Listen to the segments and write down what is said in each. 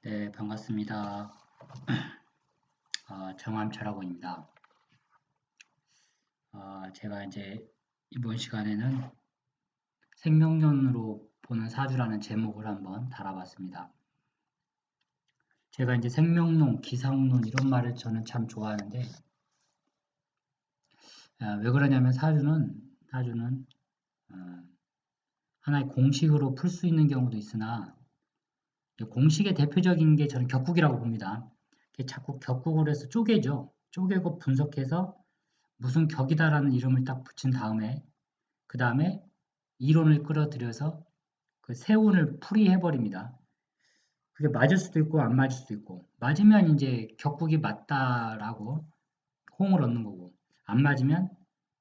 네, 반갑습니다. 정암철학원입니다. 제가 이제 이번 시간에는 생명론으로 보는 사주라는 제목을 한번 달아봤습니다. 제가 이제 생명론, 기상론 이런 말을 저는 참 좋아하는데, 왜 그러냐면 사주는 어, 하나의 공식으로 풀 수 있는 경우도 있으나, 공식의 대표적인 게 저는 격국이라고 봅니다. 자꾸 격국으로 해서 쪼개고 분석해서 무슨 격이다라는 이름을 딱 붙인 다음에 그 다음에 이론을 끌어들여서 그 세운을 풀이해버립니다. 그게 맞을 수도 있고 안 맞을 수도 있고 맞으면 이제 격국이 맞다라고 호응을 얻는 거고 안 맞으면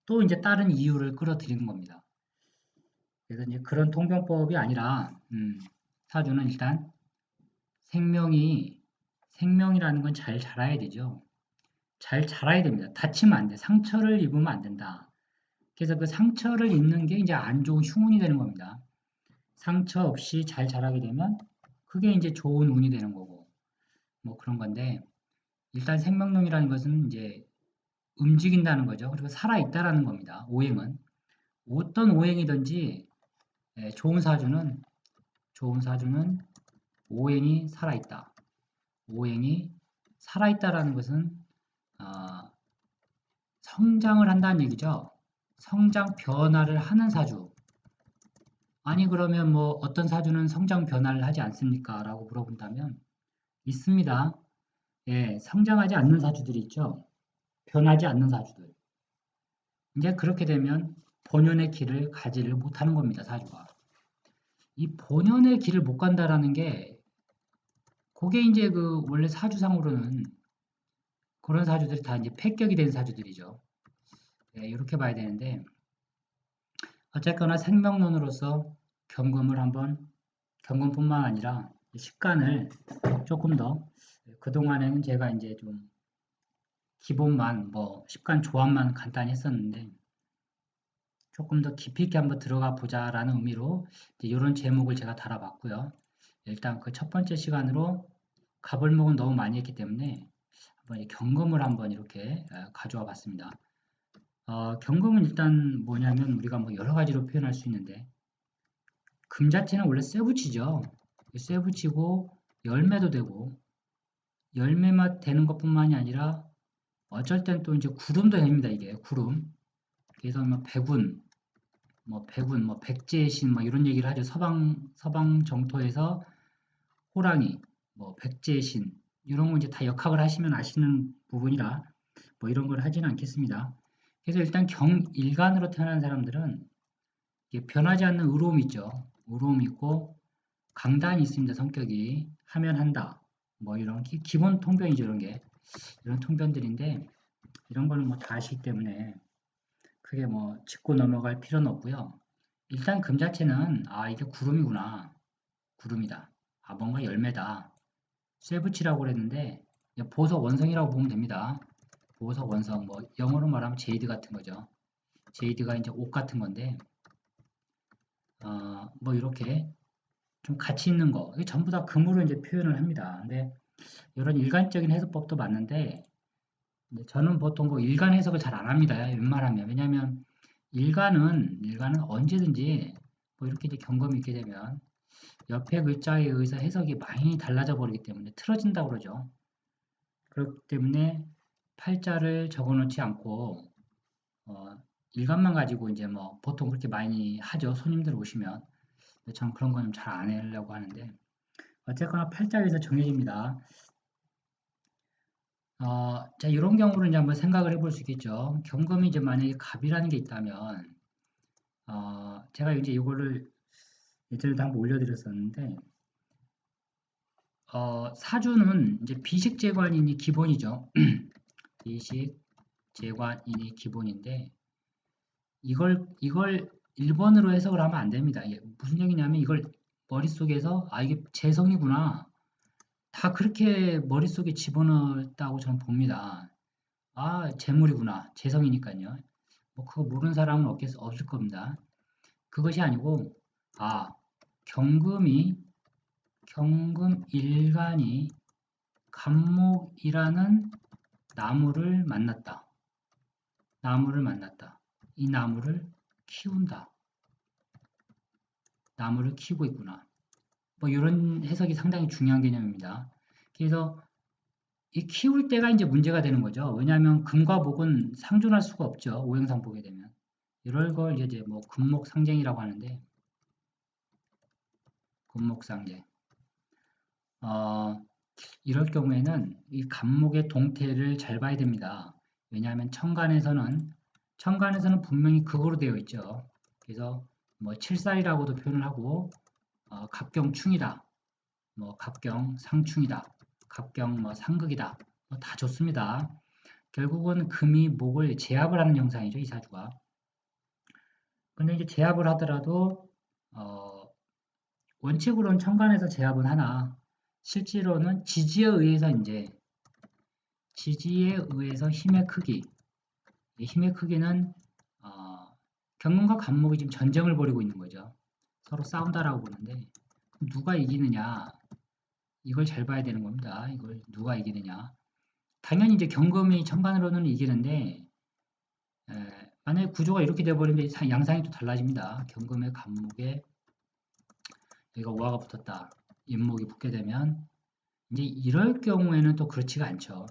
또 이제 다른 이유를 끌어들이는 겁니다. 그래서 이제 그런 통병법이 아니라 사주는 일단 생명이라는 건 잘 자라야 되죠. 잘 자라야 됩니다. 다치면 안 돼. 상처를 입으면 안 된다. 그래서 그 상처를 입는 게 이제 안 좋은 흉운이 되는 겁니다. 상처 없이 잘 자라게 되면 그게 이제 좋은 운이 되는 거고 뭐 그런 건데 일단 생명론이라는 것은 이제 움직인다는 거죠. 그리고 살아있다라는 겁니다. 오행은 어떤 오행이든지 좋은 사주는 오행이 살아있다. 오행이 살아있다라는 것은 어, 성장을 한다는 얘기죠. 성장 변화를 하는 사주. 아니 그러면 뭐 어떤 사주는 성장 변화를 하지 않습니까? 라고 물어본다면 있습니다. 예, 성장하지 않는 사주들이 있죠. 변하지 않는 사주들. 이제 그렇게 되면 본연의 길을 가지를 못하는 겁니다, 사주가. 이 본연의 길을 못 간다라는 게, 그게 이제 그 원래 사주상으로는 그런 사주들이 다 이제 폐격이 된 사주들이죠. 예, 이렇게 봐야 되는데, 어쨌거나 생명론으로서 경금뿐만 아니라 식간을 조금 더, 그동안에는 제가 이제 좀 기본만, 뭐, 식간 조합만 간단히 했었는데, 조금 더 깊이 있게 한번 들어가 보자라는 의미로 이런 제목을 제가 달아봤고요. 일단 그 첫 번째 시간으로 가불목은 너무 많이 했기 때문에 한번 경금을 한번 이렇게 가져와 봤습니다. 경금은 일단 뭐냐면 우리가 뭐 여러 가지로 표현할 수 있는데 금 자체는 원래 쇠붙이죠. 쇠붙이고 열매도 되고 열매만 되는 것뿐만이 아니라 어쩔 땐 또 이제 구름도 됩니다. 이게 구름. 그래서 백운, 뭐 백제의 신, 뭐 이런 얘기를 하죠. 서방 정토에서 호랑이, 뭐 백제의 신 이런 거 이제 다 역학을 하시면 아시는 부분이라 뭐 이런 걸 하지는 않겠습니다. 그래서 일단 경일간으로 태어난 사람들은 변하지 않는 의로움이 있죠. 의로움이 있고 강단이 있습니다. 성격이 하면 한다. 뭐 이런 기본 통변이죠. 이런 통변들인데 이런 거는 뭐 다 아시기 때문에 크게 뭐 짚고 넘어갈 필요는 없고요. 일단 금 자체는 이게 구름이구나. 구름이다. 뭔가 열매다. 쇠붙이라고 그랬는데 보석 원성이라고 보면 됩니다. 보석 원성 뭐 영어로 말하면 제이드 같은 거죠. 제이드가 이제 옷 같은 건데 뭐 이렇게 좀 가치 있는 거 이게 전부 다 금으로 이제 표현을 합니다. 근데 이런 일관적인 해석법도 맞는데 저는 보통 그 일간 해석을 잘 안 합니다. 웬만하면 왜냐하면 일간은 언제든지 뭐 이렇게 이제 경험이 있게 되면 옆에 글자에 의해서 해석이 많이 달라져 버리기 때문에 틀어진다고 그러죠. 그렇기 때문에 팔자를 적어 놓지 않고 어, 일간만 가지고 이제 뭐 보통 그렇게 많이 하죠. 손님들 오시면. 근데 전 그런 거는 잘 안 하려고 하는데 어쨌거나 팔자에서 정해집니다. 자, 이런 경우를 이제 한번 생각을 해볼 수 있겠죠. 경금이 이제 만약에 갑이라는 게 있다면, 제가 이제 이거를 예전에도 한번 올려드렸었는데, 사주는 이제 비식재관인이 기본이죠. 비식재관인이 기본인데, 이걸 1번으로 해석을 하면 안 됩니다. 이게 무슨 얘기냐면 이걸 머릿속에서, 이게 재성이구나. 다 그렇게 머릿속에 집어넣었다고 저는 봅니다. 재물이구나. 재성이니까요. 뭐 그거 모르는 사람은 없을 겁니다. 그것이 아니고, 아, 경금이 경금일간이 간목이라는 나무를 만났다. 나무를 만났다. 이 나무를 키운다. 나무를 키우고 있구나. 뭐 이런 해석이 상당히 중요한 개념입니다. 그래서 이 키울 때가 이제 문제가 되는 거죠. 왜냐하면 금과 목은 상존할 수가 없죠. 오행상 보게 되면. 이럴 걸 이제 뭐 금목상쟁이라고 하는데, 금목상쟁. 이럴 경우에는 이 간목의 동태를 잘 봐야 됩니다. 왜냐하면 천간에서는 분명히 극으로 되어 있죠. 그래서 뭐 칠살이라고도 표현을 하고, 갑경충이다. 뭐 갑경 상충이다. 갑경 뭐 상극이다. 뭐 다 좋습니다. 결국은 금이 목을 제압을 하는 형상이죠, 이 사주가. 근데 이제 제압을 하더라도 원칙으로는 천간에서 제압은 하나 실제로는 지지에 의해서 힘의 크기, 이 힘의 크기는 경금과 간목이 지금 전쟁을 벌이고 있는 거죠. 서로 싸운다라고 보는데 누가 이기느냐 이걸 잘 봐야 되는 겁니다. 이걸 누가 이기느냐. 당연히 이제 경금이 천간으로는 이기는데 만약에 구조가 이렇게 돼버리면 양상이 또 달라집니다. 경금의 간목에 여기가 오화가 붙었다. 임목이 붙게 되면 이제 이럴 경우에는 또 그렇지가 않죠.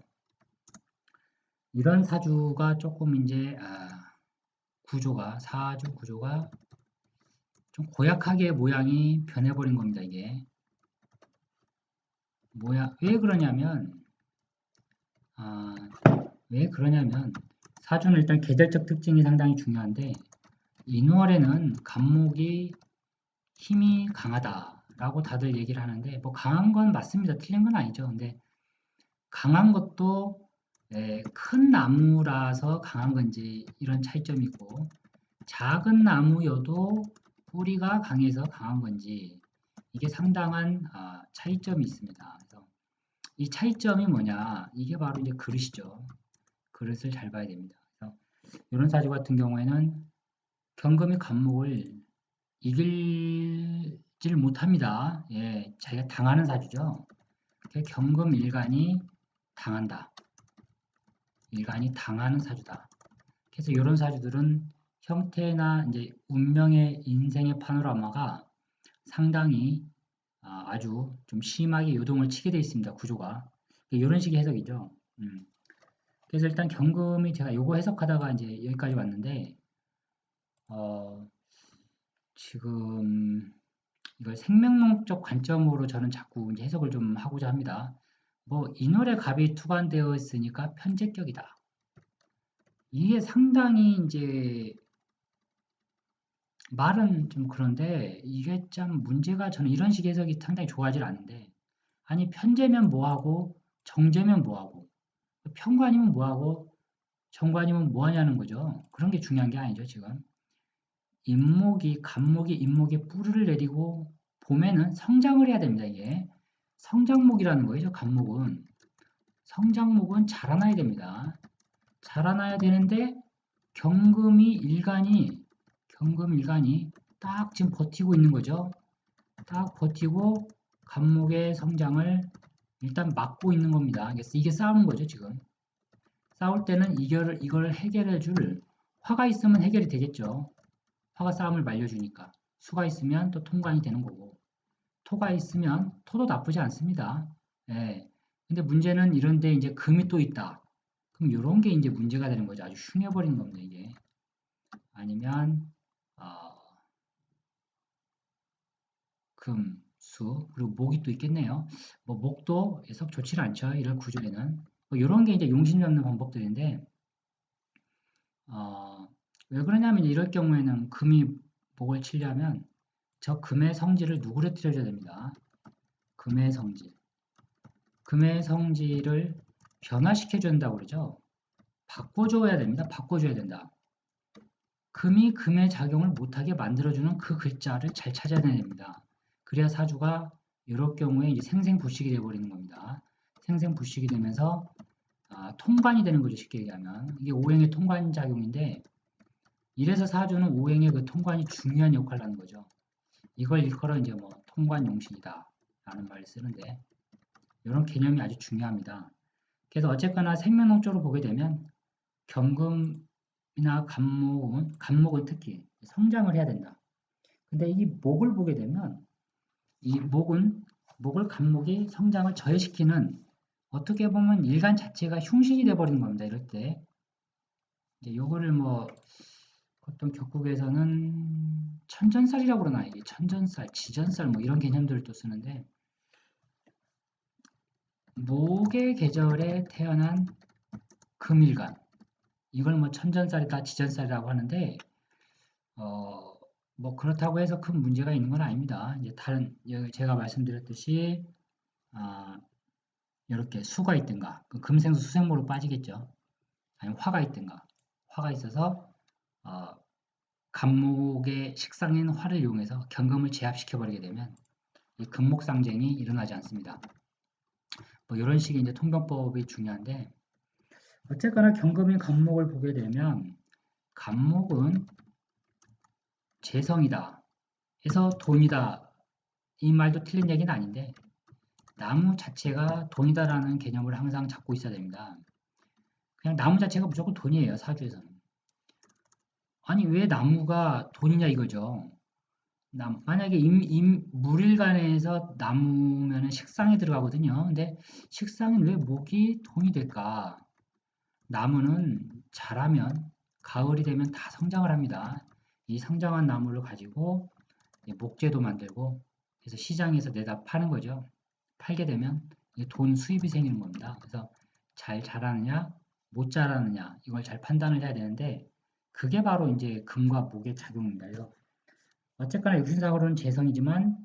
이런 사주가 조금 이제 사주 구조가 좀 고약하게 모양이 변해버린 겁니다. 이게 왜 그러냐면 사주는 일단 계절적 특징이 상당히 중요한데 인월에는 간목이 힘이 강하다라고 다들 얘기를 하는데 뭐 강한 건 맞습니다. 틀린 건 아니죠. 근데 강한 것도 큰 나무라서 강한 건지 이런 차이점이고 작은 나무여도 뿌리가 강해서 강한 건지 이게 상당한 차이점이 있습니다. 그래서 이 차이점이 뭐냐? 이게 바로 이제 그릇이죠. 그릇을 잘 봐야 됩니다. 그래서 이런 사주 같은 경우에는 경금이 간목을 이길질 못합니다. 예, 자기가 당하는 사주죠. 경금 일간이 당한다. 일간이 당하는 사주다. 그래서 이런 사주들은 형태나 이제 운명의 인생의 파노라마가 상당히 아주 좀 심하게 요동을 치게 되어 있습니다. 구조가. 이런 식의 해석이죠. 그래서 일단 경금이 제가 요거 해석하다가 이제 여기까지 왔는데, 지금 이걸 생명론적 관점으로 저는 자꾸 이제 해석을 좀 하고자 합니다. 뭐 인월의 갑이 투관되어 있으니까 편제격이다. 이게 상당히 이제 말은 좀 그런데 이게 참 문제가 저는 이런 식의 해석이 상당히 좋아하지 않는데 아니 편제면 뭐하고 정제면 뭐하고 편관이면 뭐하고 정관이면 뭐하냐는 거죠. 그런 게 중요한 게 아니죠 지금. 간목이 인목에 뿌리를 내리고 봄에는 성장을 해야 됩니다. 이게 성장목이라는 거예요. 간목은 성장목은 자라나야 됩니다. 자라나야 되는데 경금일간이 딱 지금 버티고 있는 거죠. 딱 버티고 간목의 성장을 일단 막고 있는 겁니다. 이게 싸우는 거죠, 지금. 싸울 때는 이걸 해결해 줄 화가 있으면 해결이 되겠죠. 화가 싸움을 말려주니까. 수가 있으면 또 통관이 되는 거고. 토가 있으면 토도 나쁘지 않습니다. 예. 근데 문제는 이런데 이제 금이 또 있다. 그럼 이런 게 이제 문제가 되는 거죠. 아주 흉해버리는 겁니다, 이게. 아니면, 금, 수, 그리고 목이 또 있겠네요. 뭐, 목도 썩 좋지 않죠. 이런 구조에는. 뭐 이런 게 이제 용신 잡는 방법들인데, 왜 그러냐면 이럴 경우에는 금이 목을 치려면 저 금의 성질을 누그러뜨려야 됩니다. 금의 성질. 금의 성질을 변화시켜 준다고 그러죠. 바꿔줘야 됩니다. 바꿔줘야 된다. 금이 금의 작용을 못하게 만들어주는 그 글자를 잘 찾아내야 됩니다. 그래야 사주가 이럴 경우에 이제 생생불식이 되어버리는 겁니다. 생생불식이 되면서 통관이 되는 거죠. 쉽게 얘기하면. 이게 오행의 통관 작용인데 이래서 사주는 오행의 그 통관이 중요한 역할을 하는 거죠. 이걸 일컬어 이제 뭐 통관용신이다. 라는 말을 쓰는데 이런 개념이 아주 중요합니다. 그래서 어쨌거나 생명농적으로 보게 되면 경금이나 간목은 특히 성장을 해야 된다. 근데 이 목을 보게 되면 이 목을 간목이 성장을 저해시키는 어떻게 보면 일간 자체가 흉신이 돼버리는 겁니다. 이럴 때 이제 요거를 뭐 어떤 격국에서는 천전살이라고 그러나 이게 천전살, 지전살 뭐 이런 개념들을 또 쓰는데 목의 계절에 태어난 금일간 이걸 뭐 천전살이다 지전살이라고 하는데 뭐 그렇다고 해서 큰 문제가 있는 건 아닙니다. 이제 다른 제가 말씀드렸듯이 아, 이렇게 수가 있든가 금생수 수생모로 빠지겠죠. 아니면 화가 있든가 화가 있어서 간목의 식상인 화를 이용해서 경금을 제압시켜 버리게 되면 이 금목상쟁이 일어나지 않습니다. 뭐 이런 식의 이제 통경법이 중요한데 어쨌거나 경금인 간목을 보게 되면 간목은 재성이다 해서 돈이다 이 말도 틀린 얘기는 아닌데 나무 자체가 돈이다라는 개념을 항상 잡고 있어야 됩니다. 그냥 나무 자체가 무조건 돈이에요. 사주에서는. 아니 왜 나무가 돈이냐 이거죠. 만약에 물일간에서 나무면은 식상에 들어가거든요. 근데 식상은 왜 목이 돈이 될까? 나무는 자라면 가을이 되면 다 성장을 합니다. 이 성장한 나무를 가지고 목재도 만들고 그래서 시장에서 내다 파는 거죠. 팔게 되면 돈 수입이 생기는 겁니다. 그래서 잘 자라느냐 못 자라느냐 이걸 잘 판단을 해야 되는데 그게 바로 이제 금과 목의 작용인데요. 어쨌거나 육신상으로는 재성이지만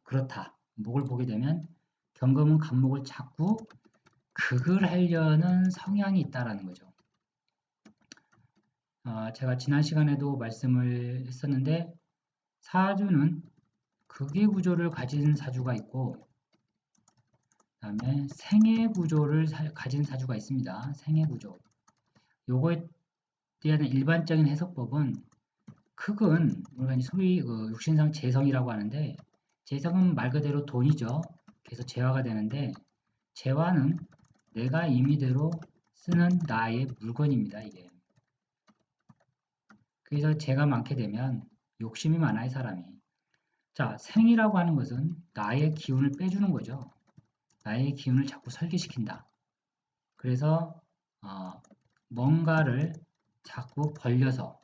그렇다. 목을 보게 되면 경금은 간목을 자꾸 극을 하려는 성향이 있다라는 거죠. 제가 지난 시간에도 말씀을 했었는데 사주는 극의 구조를 가진 사주가 있고 그 다음에 생의 구조를 가진 사주가 있습니다. 생의 구조. 요거에 대한 일반적인 해석법은 극은 우리가 소위 육신상 재성이라고 하는데 재성은 말 그대로 돈이죠. 그래서 재화가 되는데 재화는 내가 임의대로 쓰는 나의 물건입니다. 이게. 그래서 재가 많게 되면 욕심이 많아요, 사람이. 자, 생이라고 하는 것은 나의 기운을 빼주는 거죠. 나의 기운을 자꾸 설계시킨다. 그래서 뭔가를 자꾸 벌려서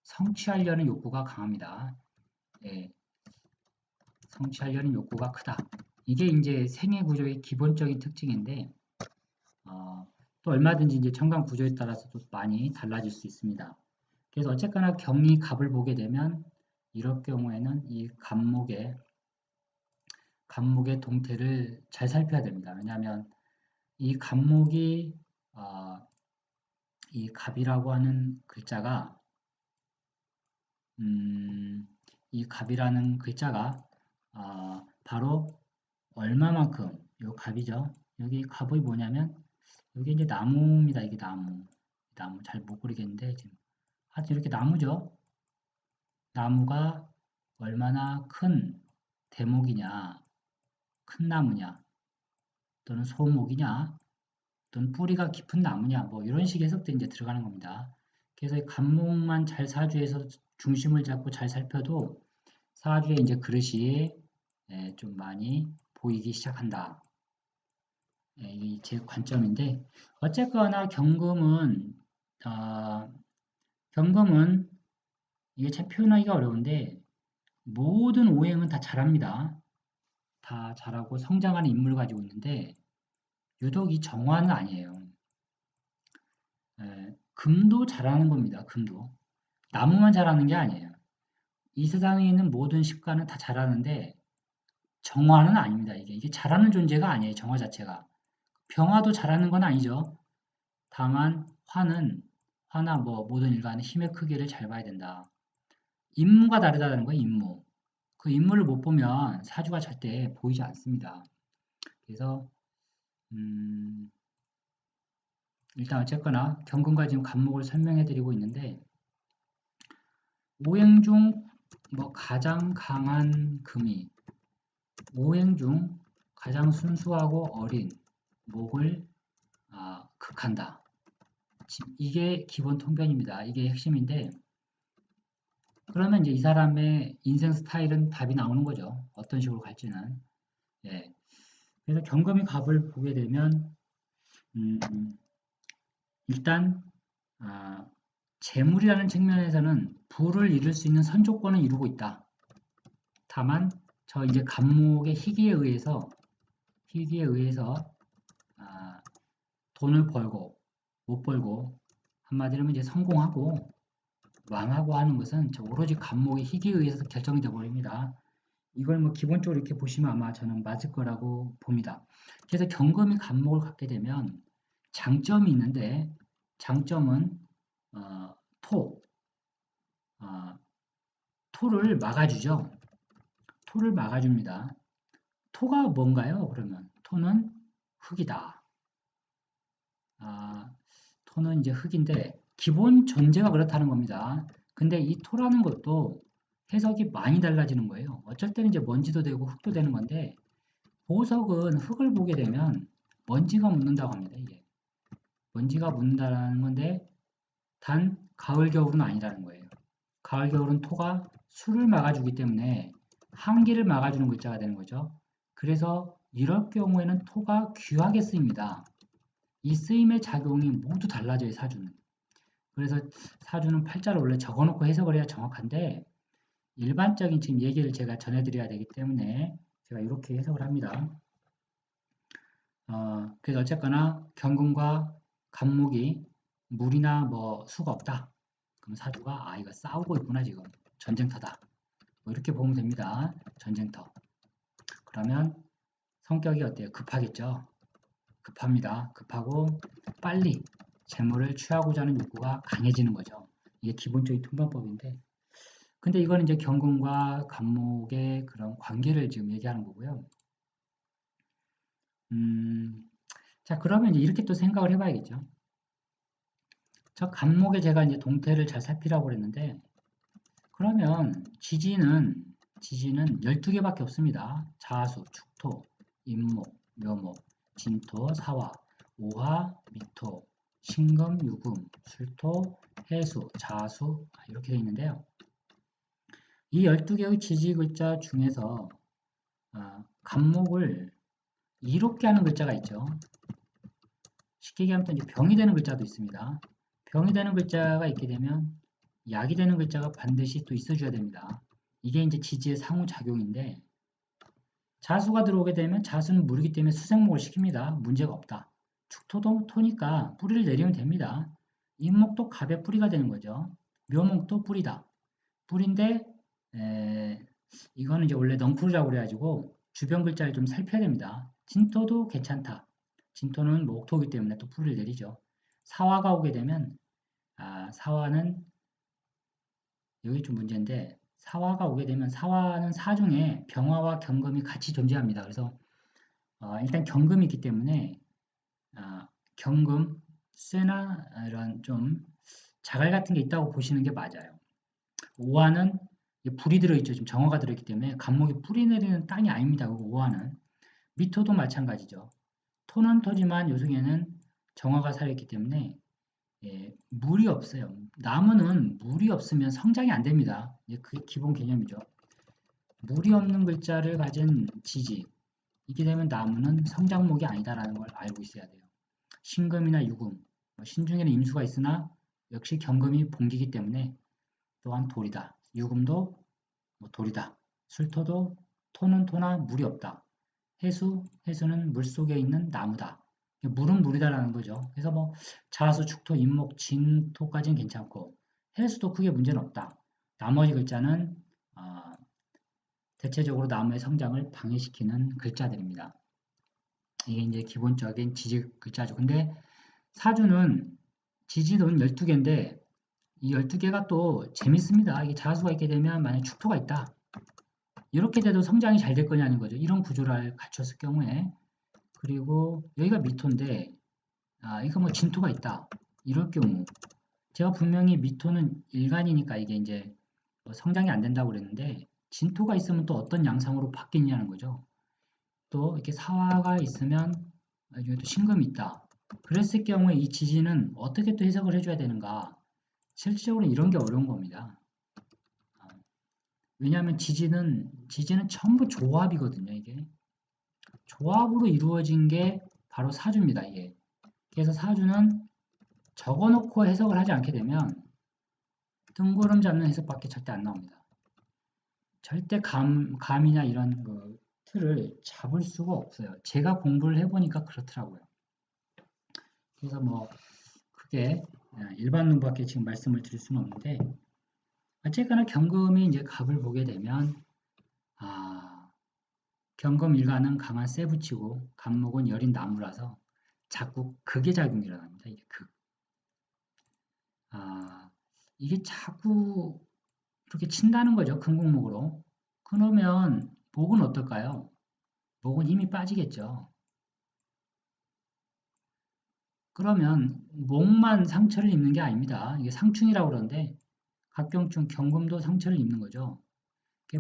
성취하려는 욕구가 강합니다. 예, 성취하려는 욕구가 크다. 이게 이제 생애 구조의 기본적인 특징인데 또 얼마든지 이제 천간 구조에 따라서 도 많이 달라질 수 있습니다. 그래서 어쨌거나 경리 갑을 보게 되면 이럴 경우에는 이 갑목의 동태를 잘 살펴야 됩니다. 왜냐하면 이 갑목이 이 갑이라고 하는 글자가 이 갑이라는 글자가 바로 얼마만큼 요 갑이죠. 여기 갑이 뭐냐면 여기 이제 나무입니다. 이게 나무 잘 못 그리겠는데 지금 하여튼 이렇게 나무죠. 나무가 얼마나 큰 대목이냐, 큰 나무냐, 또는 소목이냐, 또는 뿌리가 깊은 나무냐, 뭐 이런 식의 해석도 이제 들어가는 겁니다. 그래서 이 갑목만 잘 사주에서 중심을 잡고 잘 살펴도 사주에 이제 그릇이 좀 많이 보이기 시작한다. 이게 제 관점인데 어쨌거나 경금은 이게 참 표현하기가 어려운데 모든 오행은 다 잘합니다. 다 잘하고 성장하는 인물을 가지고 있는데 유독 이 정화는 아니에요. 금도 잘하는 겁니다. 금도. 나무만 잘하는 게 아니에요. 이 세상에 있는 모든 식과는 다 잘하는데 정화는 아닙니다. 이게 잘하는 존재가 아니에요. 정화 자체가. 병화도 잘하는 건 아니죠. 다만 화나 뭐 모든 일간의 힘의 크기를 잘 봐야 된다. 임무가 다르다는 거예요. 임무. 그 임무를 못 보면 사주가 절대 보이지 않습니다. 그래서 일단 어쨌거나 경금과 지금 간목을 설명해 드리고 있는데 오행 중 뭐 가장 강한 금이 오행 중 가장 순수하고 어린 목을 극한다. 이게 기본 통변입니다. 이게 핵심인데 그러면 이제 이 사람의 인생 스타일은 답이 나오는 거죠. 어떤 식으로 갈지는. 예. 그래서 경금이 갑을 보게 되면 음, 일단 재물이라는 측면에서는 부를 이룰 수 있는 선조권은 이루고 있다. 다만 저 이제 갑목의 희귀에 의해서 돈을 벌고 못 벌고 한마디로 이제 성공하고 망하고 하는 것은 저 오로지 갑목의 희귀에 의해서 결정이 되어 버립니다. 이걸 뭐 기본적으로 이렇게 보시면 아마 저는 맞을 거라고 봅니다. 그래서 경금이 갑목을 갖게 되면 장점이 있는데 장점은 어, 토, 어, 토를 막아주죠. 토를 막아줍니다. 토가 뭔가요? 그러면 토는 흙이다. 아, 토는 이제 흙인데 기본 존재가 그렇다는 겁니다. 근데 이 토라는 것도 해석이 많이 달라지는 거예요. 어쩔 때는 이제 먼지도 되고 흙도 되는 건데 보석은 흙을 보게 되면 먼지가 묻는다고 합니다. 이게 먼지가 묻는다는 건데 단 가을 겨울은 아니라는 거예요. 가을 겨울은 토가 술을 막아주기 때문에 한기를 막아주는 글자가 되는 거죠. 그래서 이럴 경우에는 토가 귀하게 쓰입니다. 이 쓰임의 작용이 모두 달라져요, 사주는. 그래서 사주는 팔자를 원래 적어놓고 해석을 해야 정확한데 일반적인 지금 얘기를 제가 전해드려야 되기 때문에 제가 이렇게 해석을 합니다. 그래서 어쨌거나 경금과 갑목이 물이나 뭐 수가 없다. 그럼 사주가 이거 싸우고 있구나 지금 전쟁터다. 뭐 이렇게 보면 됩니다. 전쟁터. 그러면 성격이 어때요? 급하겠죠. 급합니다. 급하고 빨리 재물을 취하고자 하는 욕구가 강해지는 거죠. 이게 기본적인 통변법인데 근데 이거는 이제 경금과 갑목의 그런 관계를 지금 얘기하는 거고요. 자 그러면 이제 이렇게 또 생각을 해봐야겠죠. 저 갑목에 제가 이제 동태를 잘 살피라고 그랬는데 그러면 지지는 12개밖에 없습니다. 자수, 축토, 임목, 묘목, 진토, 사화, 오화, 미토, 신금, 유금, 술토, 해수, 자수 이렇게 되어 있는데요. 이 12개의 지지 글자 중에서 갑목을 이롭게 하는 글자가 있죠. 쉽게 얘기하면 이제 병이 되는 글자도 있습니다. 병이 되는 글자가 있게 되면 약이 되는 글자가 반드시 또 있어줘야 됩니다. 이게 이제 지지의 상호작용인데 자수가 들어오게 되면 자수는 물이기 때문에 수생목을 시킵니다. 문제가 없다. 축토도 토니까 뿌리를 내리면 됩니다. 임목도 갑의 뿌리가 되는 거죠. 묘목도 뿌리다. 뿌리인데 이거는 이제 원래 넝쿨이라고 그래가지고 주변 글자를 좀 살펴야 됩니다. 진토도 괜찮다. 진토는 목토이기 때문에 또 뿌리를 내리죠. 사화가 오게 되면 사화는 여기 좀 문제인데 사화가 오게 되면 사화는 사중에 병화와 경금이 같이 존재합니다. 그래서 일단 경금이 있기 때문에 경금, 쇠나 이런 좀 자갈 같은 게 있다고 보시는 게 맞아요. 오화는 불이 들어있죠. 지금 정화가 들어있기 때문에 갑목이 뿌리 내리는 땅이 아닙니다. 그리고 오화는 미토도 마찬가지죠. 토는 토지만 요즘에는 정화가 살아있기 때문에 물이 없어요. 나무는 물이 없으면 성장이 안 됩니다. 그게 기본 개념이죠. 물이 없는 글자를 가진 지지. 이게 되면 나무는 성장목이 아니다라는 걸 알고 있어야 돼요. 신금이나 유금, 신중에는 임수가 있으나 역시 경금이 봉기이기 때문에 또한 돌이다. 유금도 돌이다. 술토도 토는 토나 물이 없다. 해수는 물속에 있는 나무다. 물은 물이다라는 거죠. 그래서 뭐 자수, 축토, 임목, 진토까지는 괜찮고 해수도 크게 문제는 없다. 나머지 글자는 대체적으로 나무의 성장을 방해시키는 글자들입니다. 이게 이제 기본적인 지지 글자죠. 근데 사주는 지지는 12개인데 이 12개가 또 재밌습니다. 이게 자수가 있게 되면 만약 축토가 있다. 이렇게 돼도 성장이 잘 될 거냐는 거죠. 이런 구조를 갖췄을 경우에 그리고 여기가 미토인데 이거 뭐 진토가 있다. 이럴 경우 제가 분명히 미토는 일간이니까 이게 이제 성장이 안 된다고 그랬는데 진토가 있으면 또 어떤 양상으로 바뀌냐는 거죠. 또 이렇게 사화가 있으면 나중에 또 신금이 있다. 그랬을 경우에 이 지지는 어떻게 또 해석을 해줘야 되는가? 실질적으로 이런 게 어려운 겁니다. 왜냐하면 지지는 전부 조합이거든요. 이게 조합으로 이루어진 게 바로 사주입니다. 이게 그래서 사주는 적어놓고 해석을 하지 않게 되면 뜬구름 잡는 해석밖에 절대 안 나옵니다. 절대 감이나 이런 그 틀을 잡을 수가 없어요. 제가 공부를 해보니까 그렇더라고요. 그래서 뭐 크게 일반 논밖에 지금 말씀을 드릴 수는 없는데 어쨌거나 경금이 이제 갑을 보게 되면 경금 일간은 강한 쇠 붙이고 갑목은 여린 나무라서 자꾸 극의 작용이 일어납니다. 이게 극. 이게 자꾸 이렇게 친다는 거죠. 금국목으로. 그러면 목은 어떨까요? 목은 힘이 빠지겠죠. 그러면 목만 상처를 입는 게 아닙니다. 이게 상충이라고 그러는데 갑경충 경금도 상처를 입는 거죠.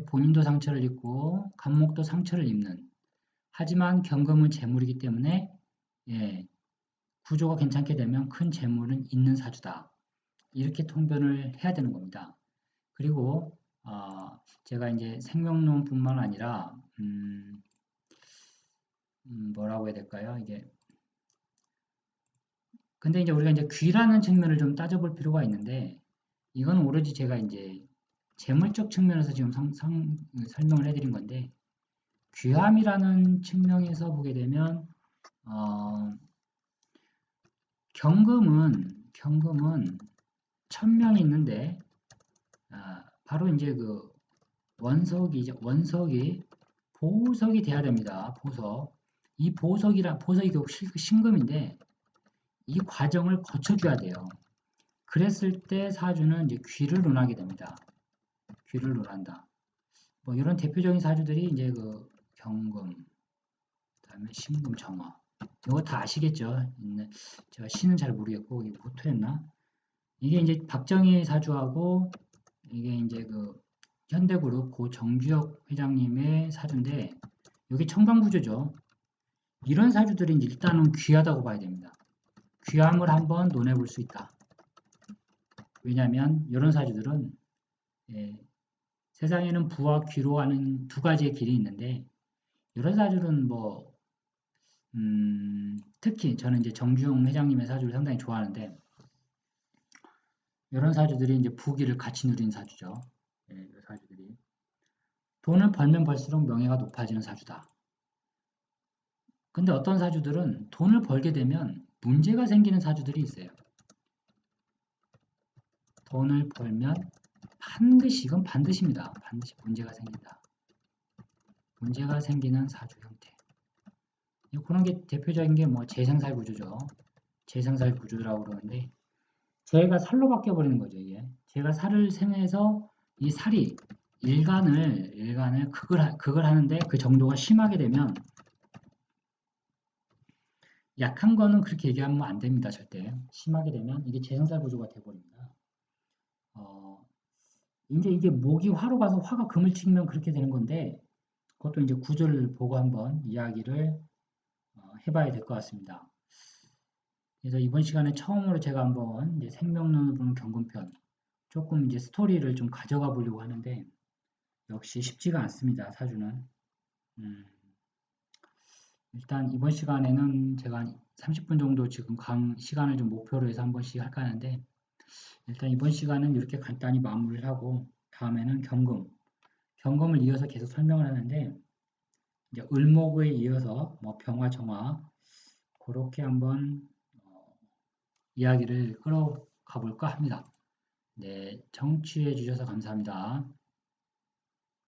본인도 상처를 입고 갑목도 상처를 입는. 하지만 경금은 재물이기 때문에 예, 구조가 괜찮게 되면 큰 재물은 있는 사주다. 이렇게 통변을 해야 되는 겁니다. 그리고 제가 이제 생명론뿐만 아니라 뭐라고 해야 될까요? 이게 근데 이제 우리가 이제 귀라는 측면을 좀 따져볼 필요가 있는데 이건 오로지 제가 이제 재물적 측면에서 지금 설명을 해드린 건데 귀함이라는 측면에서 보게 되면 경금은 1000명이 있는데 바로 이제 그 원석이 보석이 돼야 됩니다. 보석. 이 보석이 결국 신금인데 이 과정을 거쳐줘야 돼요. 그랬을 때 사주는 이제 귀를 논하게 됩니다. 귀를 논한다. 뭐 이런 대표적인 사주들이 이제 그 경금, 그다음에 신금, 정화. 이거 다 아시겠죠? 제가 시는 잘 모르겠고 이게 보토였나? 이게 이제 박정희 사주하고 이게 이제 그 현대그룹 고 정주혁 회장님의 사주인데 이게 청강구조죠. 이런 사주들이 일단은 귀하다고 봐야 됩니다. 귀함을 한번 논해볼 수 있다. 왜냐하면 이런 사주들은 세상에는 부와 귀로 하는 두 가지의 길이 있는데 이런 사주는 뭐 특히 저는 이제 정주영 회장님의 사주를 상당히 좋아하는데 이런 사주들이 이제 부귀를 같이 누린 사주죠. 이 사주들이 돈을 벌면 벌수록 명예가 높아지는 사주다. 근데 어떤 사주들은 돈을 벌게 되면 문제가 생기는 사주들이 있어요. 돈을 벌면 반드시, 이건 반드시입니다. 반드시 문제가 생긴다. 문제가 생기는 사주 형태. 그런 게 대표적인 게 뭐 재생살 구조죠. 재생살 구조라고 그러는데 재가 살로 바뀌어 버리는 거죠. 이게 제가 살을 생해서 이 살이 일간을 극을 하는데 그 정도가 심하게 되면 약한 거는 그렇게 얘기하면 안 됩니다. 절대 심하게 되면 이게 재생살 구조가 돼버립니다. 이제 이게 목이 화로 가서 화가 금을 치면 그렇게 되는 건데 그것도 이제 구조를 보고 한번 이야기를 해봐야 될 것 같습니다. 그래서 이번 시간에 처음으로 제가 한번 이제 생명론을 보는 경금편 조금 이제 스토리를 좀 가져가 보려고 하는데 역시 쉽지가 않습니다. 사주는. 일단 이번 시간에는 제가 한 30분 정도 지금 시간을 좀 목표로 해서 한 번씩 할까 하는데 일단 이번 시간은 이렇게 간단히 마무리를 하고 다음에는 경금을 이어서 계속 설명을 하는데 이제 을목에 이어서 뭐 병화, 정화 그렇게 한번 이야기를 끌어가 볼까 합니다. 네, 청취해 주셔서 감사합니다.